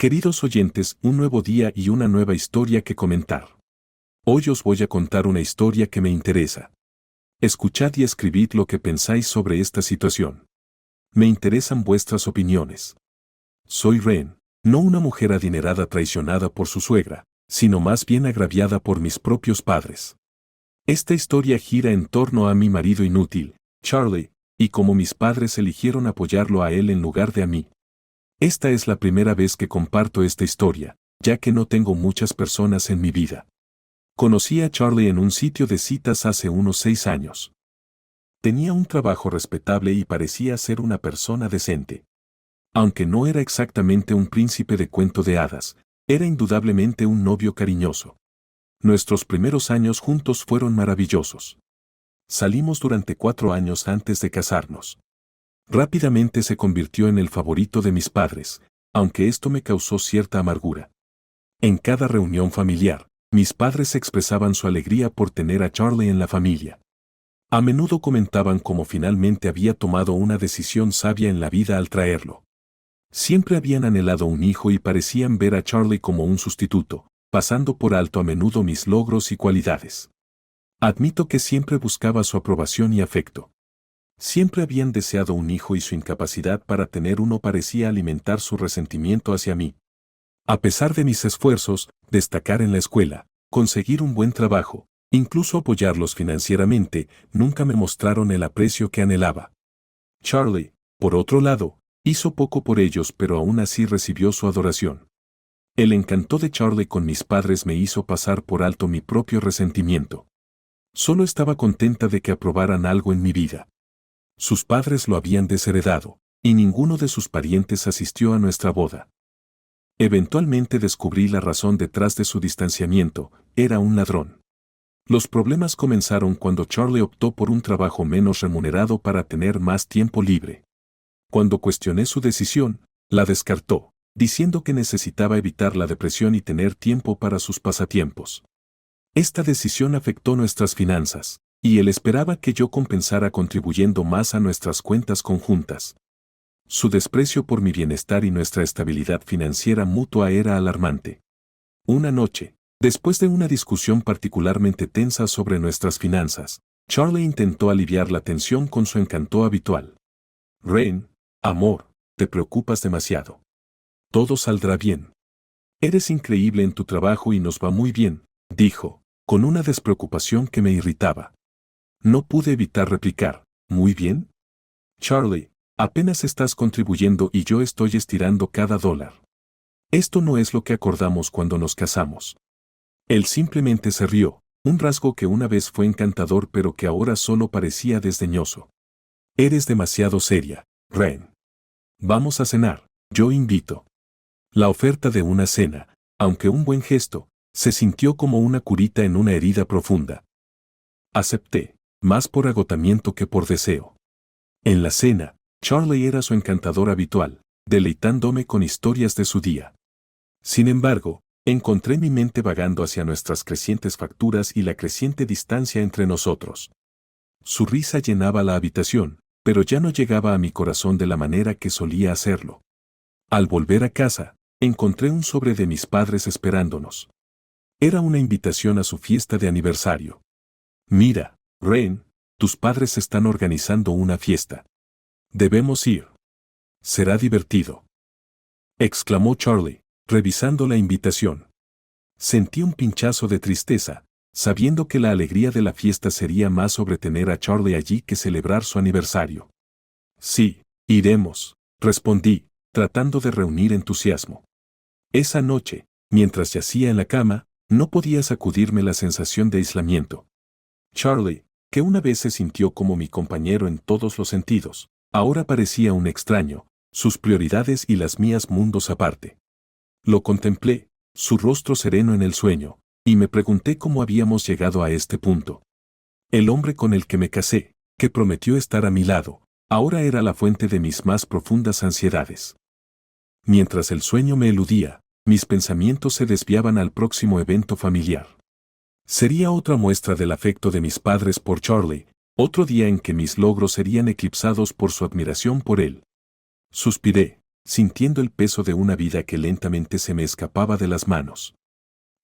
Queridos oyentes, un nuevo día y una nueva historia que comentar. Hoy os voy a contar una historia que me interesa. Escuchad y escribid lo que pensáis sobre esta situación. Me interesan vuestras opiniones. Soy Ren, no una mujer adinerada traicionada por su suegra, sino más bien agraviada por mis propios padres. Esta historia gira en torno a mi marido inútil, Charlie, y cómo mis padres eligieron apoyarlo a él en lugar de a mí. Esta es la primera vez que comparto esta historia, ya que no tengo muchas personas en mi vida. Conocí a Charlie en un sitio de citas hace unos 6 años. Tenía un trabajo respetable y parecía ser una persona decente. Aunque no era exactamente un príncipe de cuento de hadas, era indudablemente un novio cariñoso. Nuestros primeros años juntos fueron maravillosos. Salimos durante 4 años antes de casarnos. Rápidamente se convirtió en el favorito de mis padres, aunque esto me causó cierta amargura. En cada reunión familiar, mis padres expresaban su alegría por tener a Charlie en la familia. A menudo comentaban cómo finalmente había tomado una decisión sabia en la vida al traerlo. Siempre habían anhelado un hijo y parecían ver a Charlie como un sustituto, pasando por alto a menudo mis logros y cualidades. Admito que siempre buscaba su aprobación y afecto. Siempre habían deseado un hijo y su incapacidad para tener uno parecía alimentar su resentimiento hacia mí. A pesar de mis esfuerzos, destacar en la escuela, conseguir un buen trabajo, incluso apoyarlos financieramente, nunca me mostraron el aprecio que anhelaba. Charlie, por otro lado, hizo poco por ellos pero aún así recibió su adoración. El encanto de Charlie con mis padres me hizo pasar por alto mi propio resentimiento. Solo estaba contenta de que aprobaran algo en mi vida. Sus padres lo habían desheredado, y ninguno de sus parientes asistió a nuestra boda. Eventualmente descubrí la razón detrás de su distanciamiento: era un ladrón. Los problemas comenzaron cuando Charlie optó por un trabajo menos remunerado para tener más tiempo libre. Cuando cuestioné su decisión, la descartó, diciendo que necesitaba evitar la depresión y tener tiempo para sus pasatiempos. Esta decisión afectó nuestras finanzas, y él esperaba que yo compensara contribuyendo más a nuestras cuentas conjuntas. Su desprecio por mi bienestar y nuestra estabilidad financiera mutua era alarmante. Una noche, después de una discusión particularmente tensa sobre nuestras finanzas, Charlie intentó aliviar la tensión con su encanto habitual. Ren, amor, te preocupas demasiado. Todo saldrá bien. Eres increíble en tu trabajo y nos va muy bien, dijo, con una despreocupación que me irritaba. No pude evitar replicar, ¿muy bien? Charlie, apenas estás contribuyendo y yo estoy estirando cada dólar. Esto no es lo que acordamos cuando nos casamos. Él simplemente se rió, un rasgo que una vez fue encantador pero que ahora solo parecía desdeñoso. Eres demasiado seria, Ren. Vamos a cenar, yo invito. La oferta de una cena, aunque un buen gesto, se sintió como una curita en una herida profunda. Acepté, más por agotamiento que por deseo. En la cena, Charlie era su encantador habitual, deleitándome con historias de su día. Sin embargo, encontré mi mente vagando hacia nuestras crecientes facturas y la creciente distancia entre nosotros. Su risa llenaba la habitación, pero ya no llegaba a mi corazón de la manera que solía hacerlo. Al volver a casa, encontré un sobre de mis padres esperándonos. Era una invitación a su fiesta de aniversario. Mira, Ren, tus padres están organizando una fiesta. Debemos ir. Será divertido. Exclamó Charlie, revisando la invitación. Sentí un pinchazo de tristeza, sabiendo que la alegría de la fiesta sería más sobre tener a Charlie allí que celebrar su aniversario. Sí, iremos, respondí, tratando de reunir entusiasmo. Esa noche, mientras yacía en la cama, no podía sacudirme la sensación de aislamiento. Charlie, que una vez se sintió como mi compañero en todos los sentidos, ahora parecía un extraño, sus prioridades y las mías mundos aparte. Lo contemplé, su rostro sereno en el sueño, y me pregunté cómo habíamos llegado a este punto. El hombre con el que me casé, que prometió estar a mi lado, ahora era la fuente de mis más profundas ansiedades. Mientras el sueño me eludía, mis pensamientos se desviaban al próximo evento familiar. Sería otra muestra del afecto de mis padres por Charlie, otro día en que mis logros serían eclipsados por su admiración por él. Suspiré, sintiendo el peso de una vida que lentamente se me escapaba de las manos.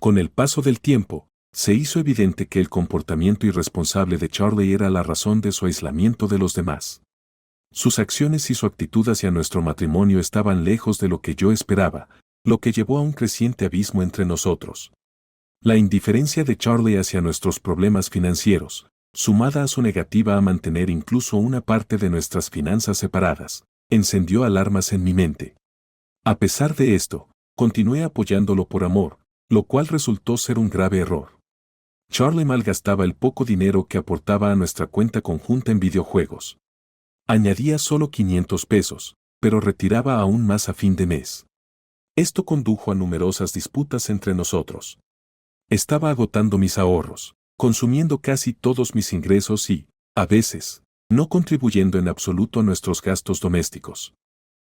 Con el paso del tiempo, se hizo evidente que el comportamiento irresponsable de Charlie era la razón de su aislamiento de los demás. Sus acciones y su actitud hacia nuestro matrimonio estaban lejos de lo que yo esperaba, lo que llevó a un creciente abismo entre nosotros. La indiferencia de Charlie hacia nuestros problemas financieros, sumada a su negativa a mantener incluso una parte de nuestras finanzas separadas, encendió alarmas en mi mente. A pesar de esto, continué apoyándolo por amor, lo cual resultó ser un grave error. Charlie malgastaba el poco dinero que aportaba a nuestra cuenta conjunta en videojuegos. Añadía solo 500 pesos, pero retiraba aún más a fin de mes. Esto condujo a numerosas disputas entre nosotros. Estaba agotando mis ahorros, consumiendo casi todos mis ingresos y, a veces, no contribuyendo en absoluto a nuestros gastos domésticos.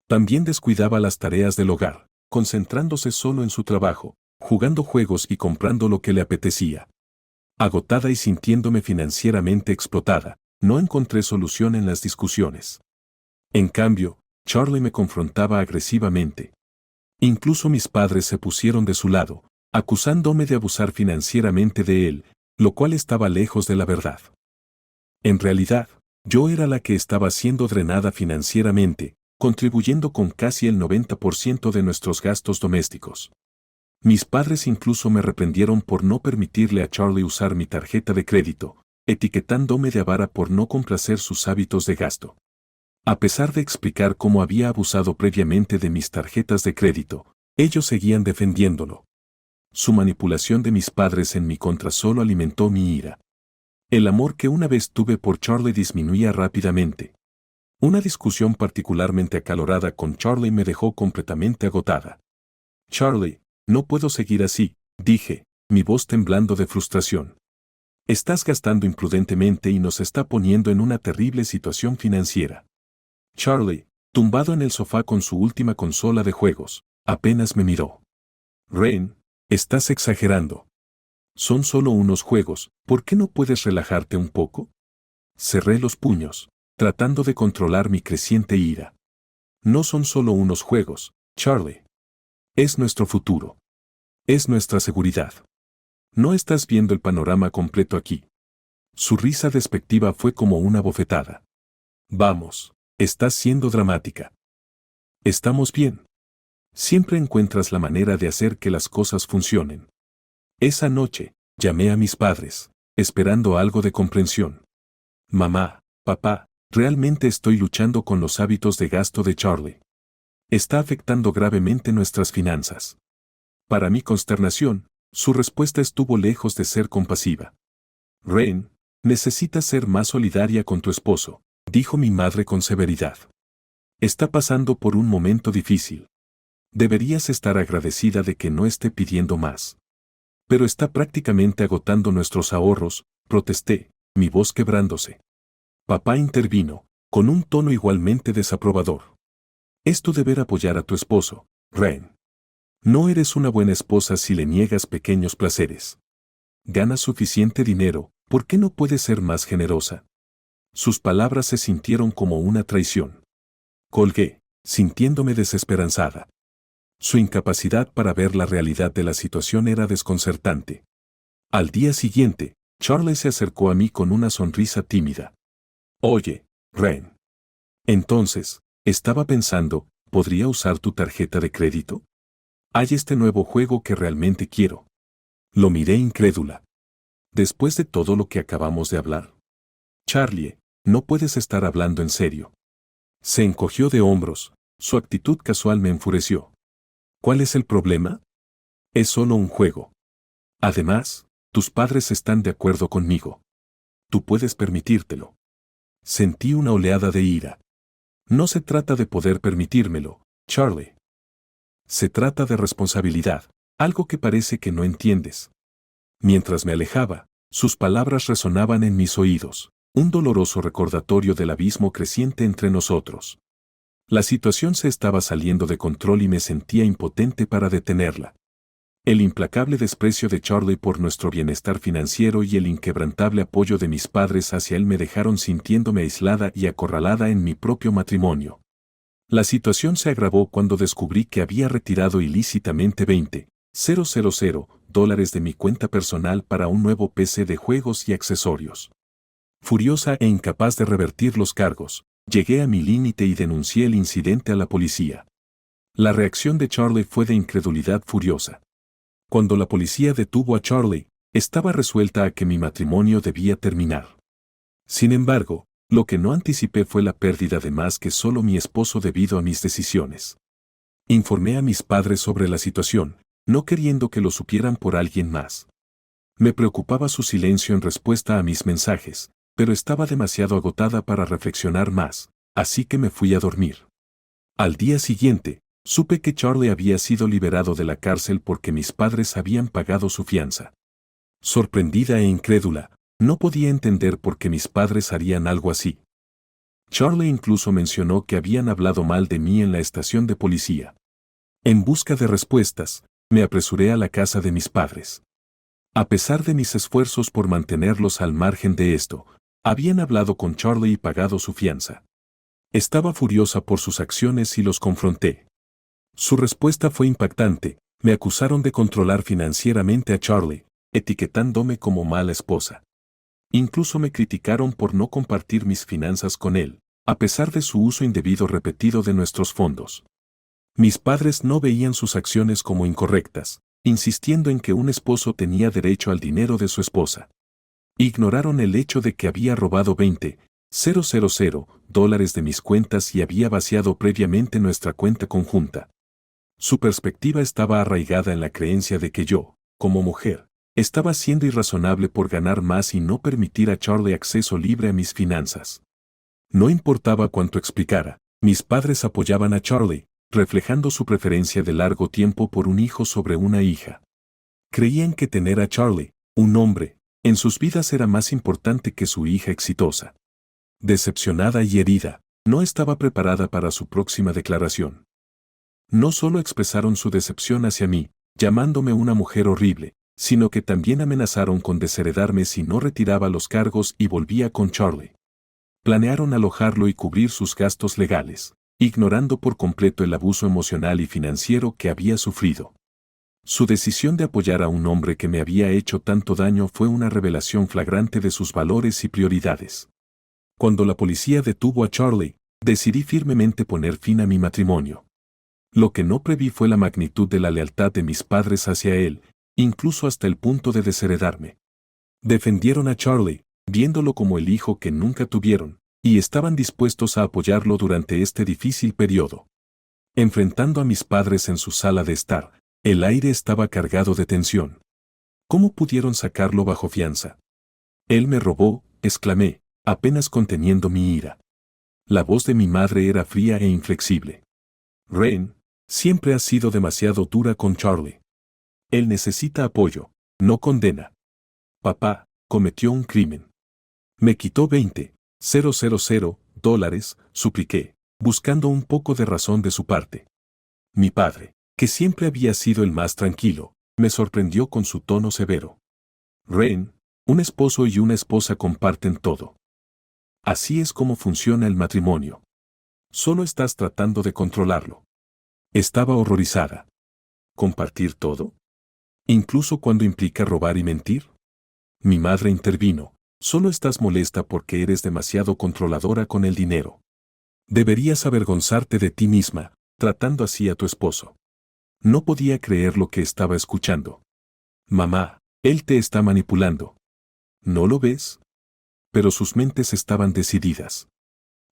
También descuidaba las tareas del hogar, concentrándose solo en su trabajo, jugando juegos y comprando lo que le apetecía. Agotada y sintiéndome financieramente explotada, no encontré solución en las discusiones. En cambio, Charlie me confrontaba agresivamente. Incluso mis padres se pusieron de su lado, acusándome de abusar financieramente de él, lo cual estaba lejos de la verdad. En realidad, yo era la que estaba siendo drenada financieramente, contribuyendo con casi el 90% de nuestros gastos domésticos. Mis padres incluso me reprendieron por no permitirle a Charlie usar mi tarjeta de crédito, etiquetándome de avara por no complacer sus hábitos de gasto. A pesar de explicar cómo había abusado previamente de mis tarjetas de crédito, ellos seguían defendiéndolo. Su manipulación de mis padres en mi contra solo alimentó mi ira. El amor que una vez tuve por Charlie disminuía rápidamente. Una discusión particularmente acalorada con Charlie me dejó completamente agotada. Charlie, no puedo seguir así, dije, mi voz temblando de frustración. Estás gastando imprudentemente y nos está poniendo en una terrible situación financiera. Charlie, tumbado en el sofá con su última consola de juegos, apenas me miró. Rain, estás exagerando. Son solo unos juegos, ¿por qué no puedes relajarte un poco? Cerré los puños, tratando de controlar mi creciente ira. No son solo unos juegos, Charlie. Es nuestro futuro. Es nuestra seguridad. No estás viendo el panorama completo aquí. Su risa despectiva fue como una bofetada. Vamos, estás siendo dramática. Estamos bien. Siempre encuentras la manera de hacer que las cosas funcionen. Esa noche, llamé a mis padres, esperando algo de comprensión. Mamá, papá, realmente estoy luchando con los hábitos de gasto de Charlie. Está afectando gravemente nuestras finanzas. Para mi consternación, su respuesta estuvo lejos de ser compasiva. Rain, necesitas ser más solidaria con tu esposo, dijo mi madre con severidad. Está pasando por un momento difícil. Deberías estar agradecida de que no esté pidiendo más. Pero está prácticamente agotando nuestros ahorros, protesté, mi voz quebrándose. Papá intervino, con un tono igualmente desaprobador. Es tu deber apoyar a tu esposo, Rain. No eres una buena esposa si le niegas pequeños placeres. Ganas suficiente dinero, ¿por qué no puedes ser más generosa? Sus palabras se sintieron como una traición. Colgué, sintiéndome desesperanzada. Su incapacidad para ver la realidad de la situación era desconcertante. Al día siguiente, Charlie se acercó a mí con una sonrisa tímida. Oye, Rain. Entonces, estaba pensando, ¿podría usar tu tarjeta de crédito? Hay este nuevo juego que realmente quiero. Lo miré incrédula. Después de todo lo que acabamos de hablar. Charlie, no puedes estar hablando en serio. Se encogió de hombros, su actitud casual me enfureció. ¿Cuál es el problema? Es solo un juego. Además, tus padres están de acuerdo conmigo. Tú puedes permitírtelo. Sentí una oleada de ira. No se trata de poder permitírmelo, Charlie. Se trata de responsabilidad, algo que parece que no entiendes. Mientras me alejaba, sus palabras resonaban en mis oídos, un doloroso recordatorio del abismo creciente entre nosotros. La situación se estaba saliendo de control y me sentía impotente para detenerla. El implacable desprecio de Charlie por nuestro bienestar financiero y el inquebrantable apoyo de mis padres hacia él me dejaron sintiéndome aislada y acorralada en mi propio matrimonio. La situación se agravó cuando descubrí que había retirado ilícitamente $20,000 de mi cuenta personal para un nuevo PC de juegos y accesorios. Furiosa e incapaz de revertir los cargos, llegué a mi límite y denuncié el incidente a la policía. La reacción de Charlie fue de incredulidad furiosa. Cuando la policía detuvo a Charlie, estaba resuelta a que mi matrimonio debía terminar. Sin embargo, lo que no anticipé fue la pérdida de más que solo mi esposo debido a mis decisiones. Informé a mis padres sobre la situación, no queriendo que lo supieran por alguien más. Me preocupaba su silencio en respuesta a mis mensajes, pero estaba demasiado agotada para reflexionar más, así que me fui a dormir. Al día siguiente, supe que Charlie había sido liberado de la cárcel porque mis padres habían pagado su fianza. Sorprendida e incrédula, no podía entender por qué mis padres harían algo así. Charlie incluso mencionó que habían hablado mal de mí en la estación de policía. En busca de respuestas, me apresuré a la casa de mis padres. A pesar de mis esfuerzos por mantenerlos al margen de esto, habían hablado con Charlie y pagado su fianza. Estaba furiosa por sus acciones y los confronté. Su respuesta fue impactante, me acusaron de controlar financieramente a Charlie, etiquetándome como mala esposa. Incluso me criticaron por no compartir mis finanzas con él, a pesar de su uso indebido repetido de nuestros fondos. Mis padres no veían sus acciones como incorrectas, insistiendo en que un esposo tenía derecho al dinero de su esposa. Ignoraron el hecho de que había robado $20,000 de mis cuentas y había vaciado previamente nuestra cuenta conjunta. Su perspectiva estaba arraigada en la creencia de que yo, como mujer, estaba siendo irrazonable por ganar más y no permitir a Charlie acceso libre a mis finanzas. No importaba cuánto explicara, mis padres apoyaban a Charlie, reflejando su preferencia de largo tiempo por un hijo sobre una hija. Creían que tener a Charlie, un hombre, en sus vidas era más importante que su hija exitosa. Decepcionada y herida, no estaba preparada para su próxima declaración. No solo expresaron su decepción hacia mí, llamándome una mujer horrible, sino que también amenazaron con desheredarme si no retiraba los cargos y volvía con Charlie. Planearon alojarlo y cubrir sus gastos legales, ignorando por completo el abuso emocional y financiero que había sufrido. Su decisión de apoyar a un hombre que me había hecho tanto daño fue una revelación flagrante de sus valores y prioridades. Cuando la policía detuvo a Charlie, decidí firmemente poner fin a mi matrimonio. Lo que no preví fue la magnitud de la lealtad de mis padres hacia él, incluso hasta el punto de desheredarme. Defendieron a Charlie, viéndolo como el hijo que nunca tuvieron, y estaban dispuestos a apoyarlo durante este difícil periodo. Enfrentando a mis padres en su sala de estar, el aire estaba cargado de tensión. ¿Cómo pudieron sacarlo bajo fianza? Él me robó, exclamé, apenas conteniendo mi ira. La voz de mi madre era fría e inflexible. Ren, siempre has sido demasiado dura con Charlie. Él necesita apoyo, no condena. Papá cometió un crimen. Me quitó $20,000, supliqué, buscando un poco de razón de su parte. Mi padre, que siempre había sido el más tranquilo, me sorprendió con su tono severo. Ren, un esposo y una esposa comparten todo. Así es como funciona el matrimonio. Solo estás tratando de controlarlo. Estaba horrorizada. ¿Compartir todo? ¿Incluso cuando implica robar y mentir? Mi madre intervino. Solo estás molesta porque eres demasiado controladora con el dinero. Deberías avergonzarte de ti misma, tratando así a tu esposo. No podía creer lo que estaba escuchando. Mamá, él te está manipulando. ¿No lo ves? Pero sus mentes estaban decididas.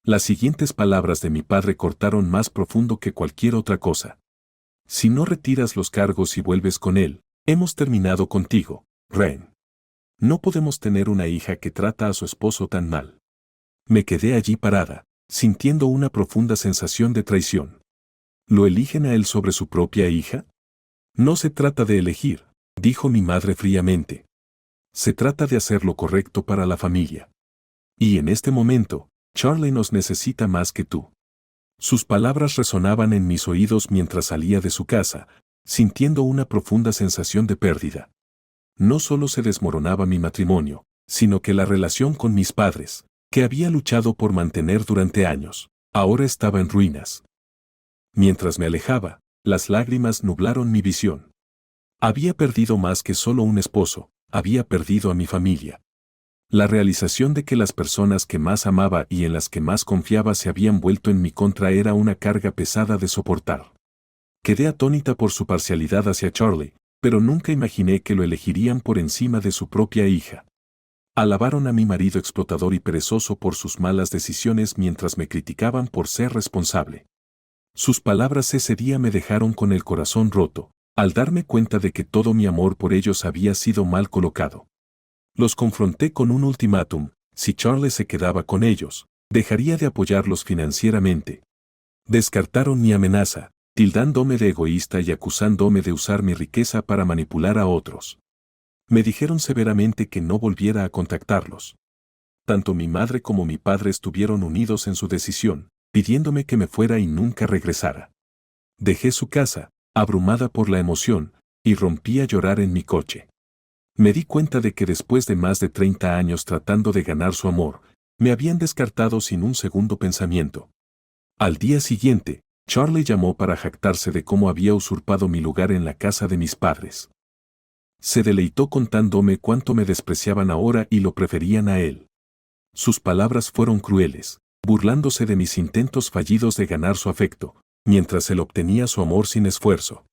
Las siguientes palabras de mi padre cortaron más profundo que cualquier otra cosa. Si no retiras los cargos y vuelves con él, hemos terminado contigo, Ren. No podemos tener una hija que trata a su esposo tan mal. Me quedé allí parada, sintiendo una profunda sensación de traición. ¿Lo eligen a él sobre su propia hija? No se trata de elegir, dijo mi madre fríamente. Se trata de hacer lo correcto para la familia. Y en este momento, Charlie nos necesita más que tú. Sus palabras resonaban en mis oídos mientras salía de su casa, sintiendo una profunda sensación de pérdida. No solo se desmoronaba mi matrimonio, sino que la relación con mis padres, que había luchado por mantener durante años, ahora estaba en ruinas. Mientras me alejaba, las lágrimas nublaron mi visión. Había perdido más que solo un esposo, había perdido a mi familia. La realización de que las personas que más amaba y en las que más confiaba se habían vuelto en mi contra era una carga pesada de soportar. Quedé atónita por su parcialidad hacia Charlie, pero nunca imaginé que lo elegirían por encima de su propia hija. Alabaron a mi marido explotador y perezoso por sus malas decisiones mientras me criticaban por ser responsable. Sus palabras ese día me dejaron con el corazón roto, al darme cuenta de que todo mi amor por ellos había sido mal colocado. Los confronté con un ultimátum: si Charlie se quedaba con ellos, dejaría de apoyarlos financieramente. Descartaron mi amenaza, tildándome de egoísta y acusándome de usar mi riqueza para manipular a otros. Me dijeron severamente que no volviera a contactarlos. Tanto mi madre como mi padre estuvieron unidos en su decisión, pidiéndome que me fuera y nunca regresara. Dejé su casa, abrumada por la emoción, y rompí a llorar en mi coche. Me di cuenta de que después de más de 30 años tratando de ganar su amor, me habían descartado sin un segundo pensamiento. Al día siguiente, Charlie llamó para jactarse de cómo había usurpado mi lugar en la casa de mis padres. Se deleitó contándome cuánto me despreciaban ahora y lo preferían a él. Sus palabras fueron crueles, burlándose de mis intentos fallidos de ganar su afecto, mientras él obtenía su amor sin esfuerzo.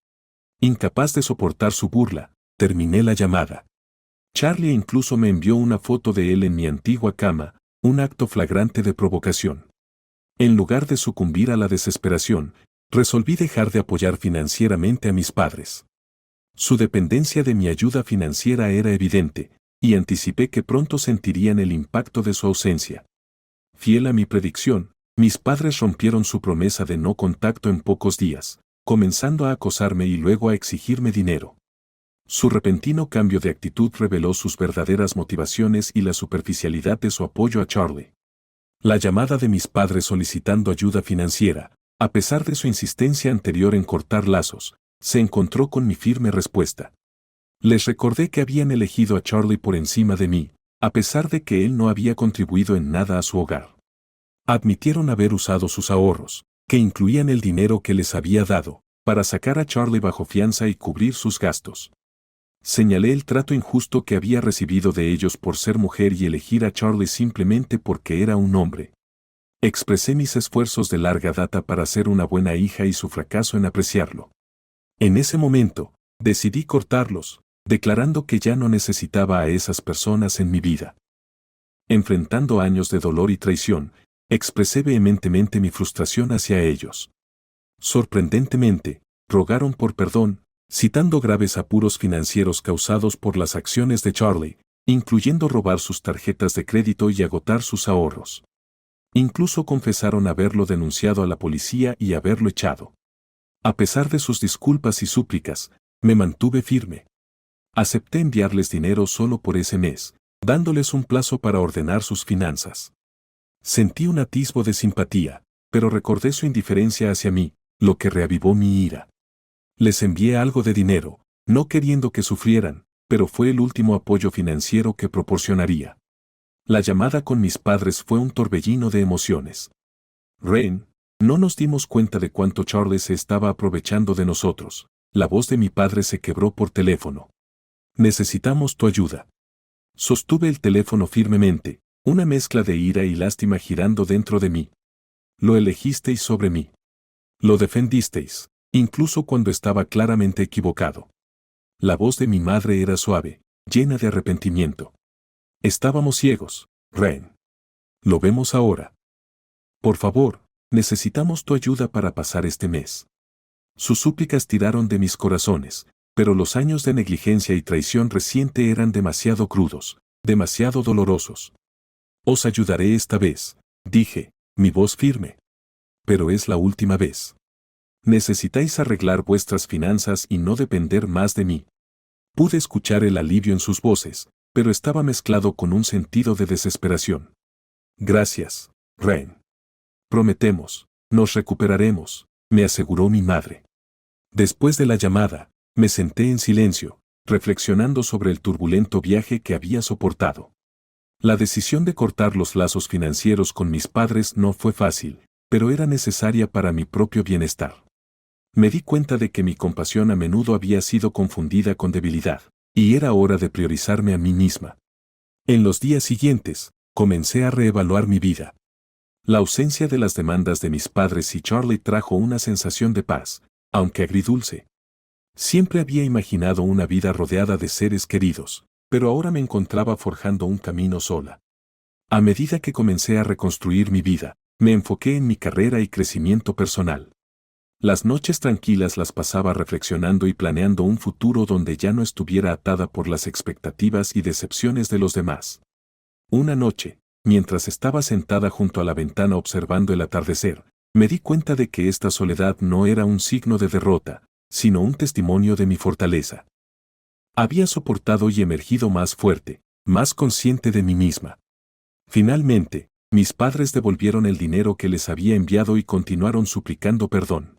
Incapaz de soportar su burla, terminé la llamada. Charlie incluso me envió una foto de él en mi antigua cama, un acto flagrante de provocación. En lugar de sucumbir a la desesperación, resolví dejar de apoyar financieramente a mis padres. Su dependencia de mi ayuda financiera era evidente, y anticipé que pronto sentirían el impacto de su ausencia. Fiel a mi predicción, mis padres rompieron su promesa de no contacto en pocos días, comenzando a acosarme y luego a exigirme dinero. Su repentino cambio de actitud reveló sus verdaderas motivaciones y la superficialidad de su apoyo a Charlie. La llamada de mis padres solicitando ayuda financiera, a pesar de su insistencia anterior en cortar lazos, se encontró con mi firme respuesta. Les recordé que habían elegido a Charlie por encima de mí, a pesar de que él no había contribuido en nada a su hogar. Admitieron haber usado sus ahorros, que incluían el dinero que les había dado, para sacar a Charlie bajo fianza y cubrir sus gastos. Señalé el trato injusto que había recibido de ellos por ser mujer y elegir a Charlie simplemente porque era un hombre. Expresé mis esfuerzos de larga data para ser una buena hija y su fracaso en apreciarlo. En ese momento, decidí cortarlos, declarando que ya no necesitaba a esas personas en mi vida. Enfrentando años de dolor y traición, expresé vehementemente mi frustración hacia ellos. Sorprendentemente, rogaron por perdón, citando graves apuros financieros causados por las acciones de Charlie, incluyendo robar sus tarjetas de crédito y agotar sus ahorros. Incluso confesaron haberlo denunciado a la policía y haberlo echado. A pesar de sus disculpas y súplicas, me mantuve firme. Acepté enviarles dinero solo por ese mes, dándoles un plazo para ordenar sus finanzas. Sentí un atisbo de simpatía, pero recordé su indiferencia hacia mí, lo que reavivó mi ira. Les envié algo de dinero, no queriendo que sufrieran, pero fue el último apoyo financiero que proporcionaría. La llamada con mis padres fue un torbellino de emociones. Ren, no nos dimos cuenta de cuánto Charlie se estaba aprovechando de nosotros. La voz de mi padre se quebró por teléfono. Necesitamos tu ayuda. Sostuve el teléfono firmemente, una mezcla de ira y lástima girando dentro de mí. Lo elegisteis sobre mí. Lo defendisteis, incluso cuando estaba claramente equivocado. La voz de mi madre era suave, llena de arrepentimiento. Estábamos ciegos, Ren. Lo vemos ahora. Por favor, necesitamos tu ayuda para pasar este mes. Sus súplicas tiraron de mis corazones, pero los años de negligencia y traición reciente eran demasiado crudos, demasiado dolorosos. Os ayudaré esta vez, dije, mi voz firme. Pero es la última vez. Necesitáis arreglar vuestras finanzas y no depender más de mí. Pude escuchar el alivio en sus voces, pero estaba mezclado con un sentido de desesperación. Gracias, Ren. Prometemos, nos recuperaremos, me aseguró mi madre. Después de la llamada, me senté en silencio, reflexionando sobre el turbulento viaje que había soportado. La decisión de cortar los lazos financieros con mis padres no fue fácil, pero era necesaria para mi propio bienestar. Me di cuenta de que mi compasión a menudo había sido confundida con debilidad, y era hora de priorizarme a mí misma. En los días siguientes, comencé a reevaluar mi vida. La ausencia de las demandas de mis padres y Charlie trajo una sensación de paz, aunque agridulce. Siempre había imaginado una vida rodeada de seres queridos, pero ahora me encontraba forjando un camino sola. A medida que comencé a reconstruir mi vida, me enfoqué en mi carrera y crecimiento personal. Las noches tranquilas las pasaba reflexionando y planeando un futuro donde ya no estuviera atada por las expectativas y decepciones de los demás. Una noche, mientras estaba sentada junto a la ventana observando el atardecer, me di cuenta de que esta soledad no era un signo de derrota, sino un testimonio de mi fortaleza. Había soportado y emergido más fuerte, más consciente de mí misma. Finalmente, mis padres devolvieron el dinero que les había enviado y continuaron suplicando perdón.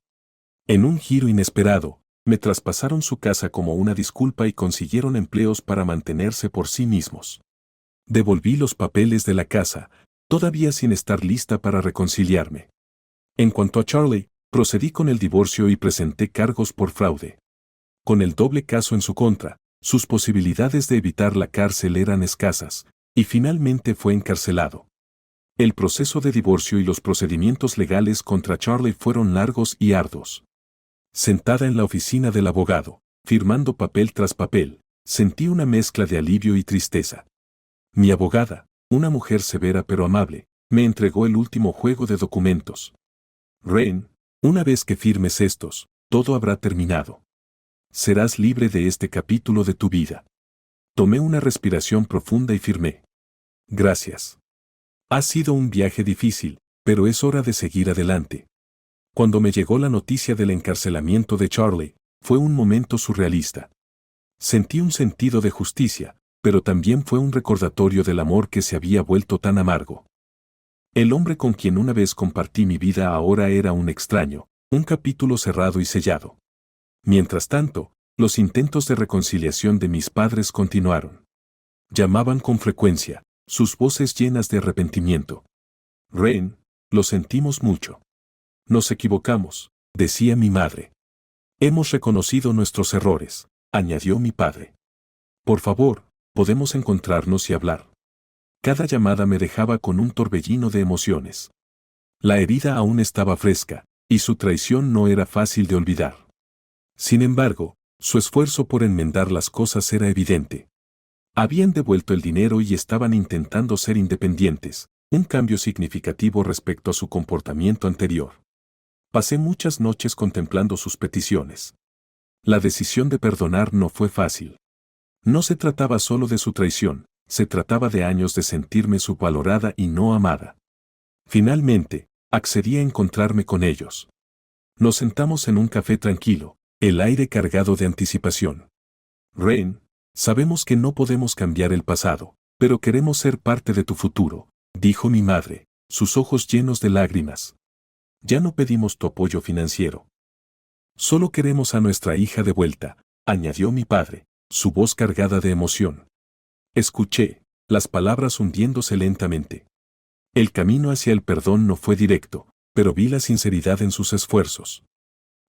En un giro inesperado, me traspasaron su casa como una disculpa y consiguieron empleos para mantenerse por sí mismos. Devolví los papeles de la casa, todavía sin estar lista para reconciliarme. En cuanto a Charlie, procedí con el divorcio y presenté cargos por fraude. Con el doble caso en su contra, sus posibilidades de evitar la cárcel eran escasas, y finalmente fue encarcelado. El proceso de divorcio y los procedimientos legales contra Charlie fueron largos y arduos. Sentada en la oficina del abogado, firmando papel tras papel, sentí una mezcla de alivio y tristeza. Mi abogada, una mujer severa pero amable, me entregó el último juego de documentos. Ren, una vez que firmes estos, todo habrá terminado. Serás libre de este capítulo de tu vida. Tomé una respiración profunda y firmé. Gracias. Ha sido un viaje difícil, pero es hora de seguir adelante. Cuando me llegó la noticia del encarcelamiento de Charlie, fue un momento surrealista. Sentí un sentido de justicia, pero también fue un recordatorio del amor que se había vuelto tan amargo. El hombre con quien una vez compartí mi vida ahora era un extraño, un capítulo cerrado y sellado. Mientras tanto, los intentos de reconciliación de mis padres continuaron. Llamaban con frecuencia, sus voces llenas de arrepentimiento. Ren, lo sentimos mucho. Nos equivocamos, decía mi madre. Hemos reconocido nuestros errores, añadió mi padre. Por favor, podemos encontrarnos y hablar. Cada llamada me dejaba con un torbellino de emociones. La herida aún estaba fresca, y su traición no era fácil de olvidar. Sin embargo, su esfuerzo por enmendar las cosas era evidente. Habían devuelto el dinero y estaban intentando ser independientes, un cambio significativo respecto a su comportamiento anterior. Pasé muchas noches contemplando sus peticiones. La decisión de perdonar no fue fácil. No se trataba solo de su traición, se trataba de años de sentirme subvalorada y no amada. Finalmente, accedí a encontrarme con ellos. Nos sentamos en un café tranquilo, el aire cargado de anticipación. Ren, sabemos que no podemos cambiar el pasado, pero queremos ser parte de tu futuro, dijo mi madre, sus ojos llenos de lágrimas. Ya no pedimos tu apoyo financiero. Solo queremos a nuestra hija de vuelta, añadió mi padre, su voz cargada de emoción. Escuché, las palabras hundiéndose lentamente. El camino hacia el perdón no fue directo, pero vi la sinceridad en sus esfuerzos.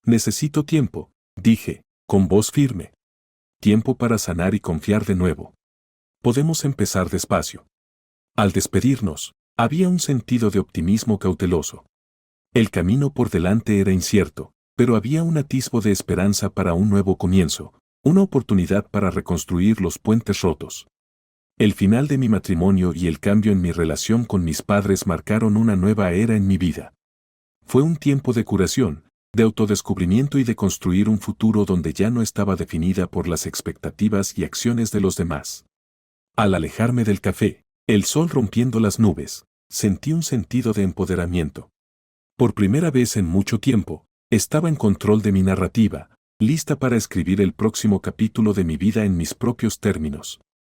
Necesito tiempo, dije, con voz firme. Tiempo para sanar y confiar de nuevo. Podemos empezar despacio. Al despedirnos, había un sentido de optimismo cauteloso. El camino por delante era incierto, pero había un atisbo de esperanza para un nuevo comienzo, una oportunidad para reconstruir los puentes rotos. El final de mi matrimonio y el cambio en mi relación con mis padres marcaron una nueva era en mi vida. Fue un tiempo de curación, de autodescubrimiento y de construir un futuro donde ya no estaba definida por las expectativas y acciones de los demás. Al alejarme del café, el sol rompiendo las nubes, sentí un sentido de empoderamiento. Por primera vez en mucho tiempo, estaba en control de mi narrativa, lista para escribir el próximo capítulo de mi vida en mis propios términos.